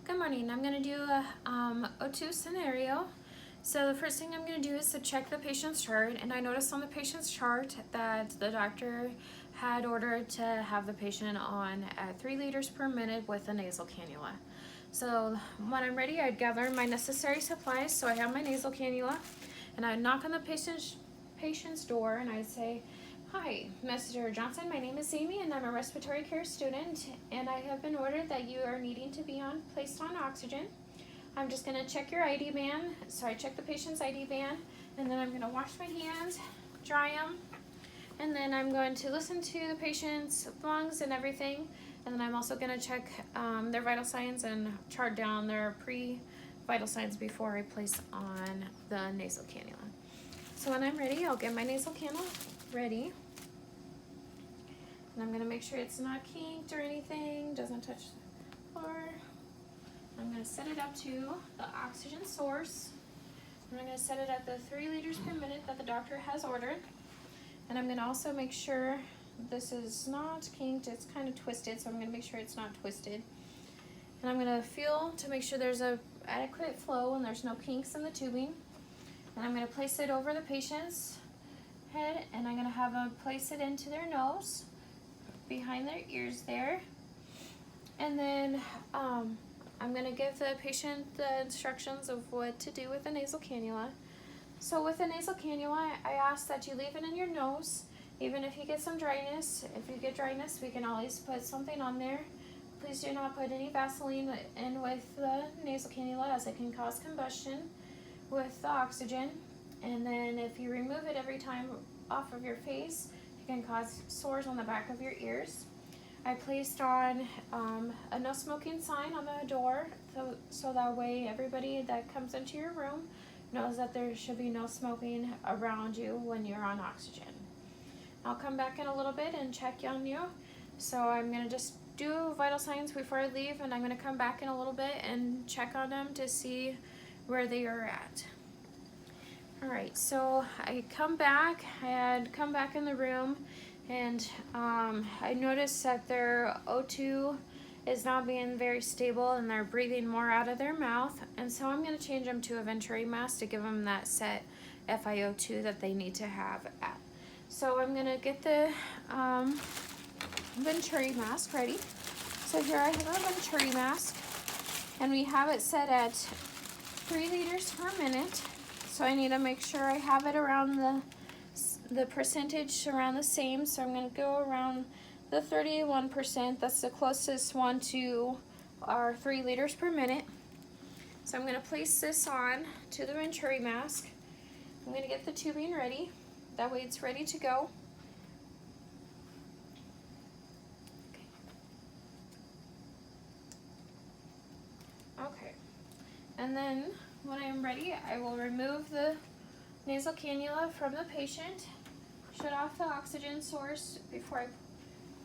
Good morning. I'm going to do a O2 scenario. So the first thing I'm going to do is to check the patient's chart, and I noticed on the patient's chart that the doctor had ordered to have the patient on at 3 liters per minute with a nasal cannula. So when I'm ready, I'd gather my necessary supplies. So I have my nasal cannula, and I'd knock on the patient's door, and I'd say, "Hi, Mr. Johnson, my name is Amy and I'm a respiratory care student, and I have been ordered that you are needing to be placed on oxygen. I'm just going to check your ID band." So I check the patient's ID band, and then I'm going to wash my hands, dry them, and then I'm going to listen to the patient's lungs and everything, and then I'm also going to check their vital signs and chart down their pre-vital signs before I place on the nasal cannula. So when I'm ready, I'll get my nasal cannula ready. And I'm going to make sure it's not kinked or anything, doesn't touch the floor. I'm going to set it up to the oxygen source. And I'm going to set it at the 3 liters per minute that the doctor has ordered. And I'm going to also make sure this is not kinked, it's kind of twisted, so I'm going to make sure it's not twisted. And I'm going to feel to make sure there's a adequate flow and there's no kinks in the tubing. And I'm going to place it over the patient's head, and I'm going to have them place it into their nose, behind their ears there. And then I'm going to give the patient the instructions of what to do with the nasal cannula. So with the nasal cannula, I ask that you leave it in your nose, even if you get some dryness. If you get dryness, we can always put something on there. Please do not put any Vaseline in with the nasal cannula, as it can cause combustion with the oxygen. And then if you remove it every time off of your face, it can cause sores on the back of your ears. I placed on a no smoking sign on the door, so that way everybody that comes into your room knows that there should be no smoking around you when you're on oxygen. I'll come back in a little bit and check on you. So I'm going to just do vital signs before I leave, and I'm going to come back in a little bit and check on them to see where they are at. Alright, so I had come back in the room, and I noticed that their O2 is not being very stable and they're breathing more out of their mouth, and so I'm going to change them to a Venturi mask to give them that set FiO2 that they need to have at. So I'm going to get the Venturi mask ready. So here I have a Venturi mask, and we have it set at 3 liters per minute. So I need to make sure I have it around the percentage around the same. So I'm going to go around the 31%. That's the closest one to our 3 liters per minute. So I'm going to place this on to the Venturi mask. I'm going to get the tubing ready. That way it's ready to go. Okay. And then when I'm ready, I will remove the nasal cannula from the patient, shut off the oxygen source before I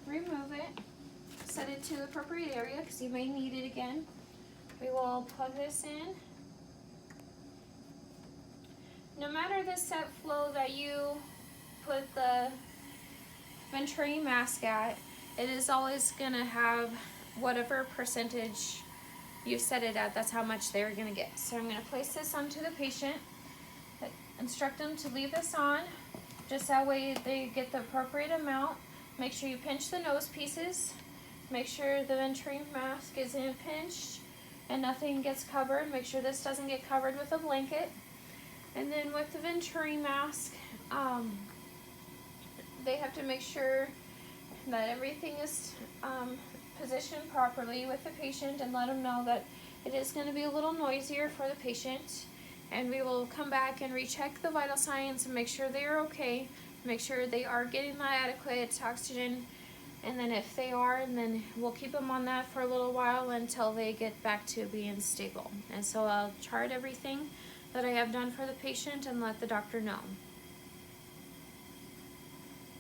remove it, set it to the appropriate area because you may need it again. We will plug this in. No matter the set flow that you put the Venturi mask at, it is always going to have whatever percentage you set it at, that's how much they're going to get. So I'm going to place this onto the patient, instruct them to leave this on, just that way they get the appropriate amount. Make sure you pinch the nose pieces, make sure the Venturi mask isn't pinched and nothing gets covered. Make sure this doesn't get covered with a blanket. And then with the Venturi mask, they have to make sure that everything is positioned properly with the patient, and let them know that it is going to be a little noisier for the patient. And we will come back and recheck the vital signs and make sure they are okay, make sure they are getting the adequate oxygen, and then if they are, and then we'll keep them on that for a little while until they get back to being stable. And so I'll chart everything that I have done for the patient and let the doctor know.